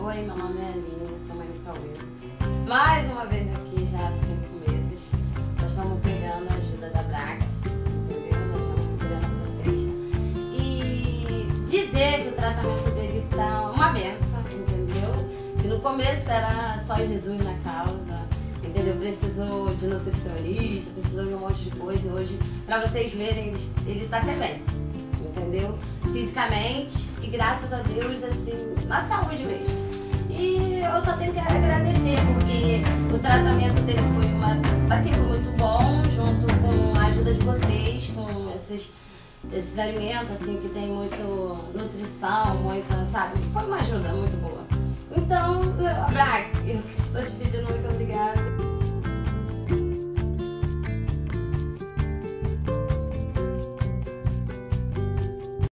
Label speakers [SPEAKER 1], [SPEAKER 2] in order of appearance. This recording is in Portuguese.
[SPEAKER 1] Oi, meu nome é Aline, sou mãe do Cauê. Mais uma vez aqui, já há 5 meses, nós estamos pegando a ajuda da BRAC, entendeu? Nós vamos receber a nossa sexta. E dizer que o tratamento dele tá uma benção, entendeu? Que no começo era só Jesus na causa, entendeu? Precisou de nutricionista, precisou de um monte de coisa. E hoje, pra vocês verem, ele tá até bem, entendeu? Fisicamente e graças a Deus, assim, na saúde mesmo. E eu só tenho que agradecer, porque o tratamento dele foi foi muito bom, junto com a ajuda de vocês, com esses alimentos, assim, que tem muito nutrição, sabe? Foi uma ajuda muito boa. Então, BRAC, eu tô te pedindo muito obrigada.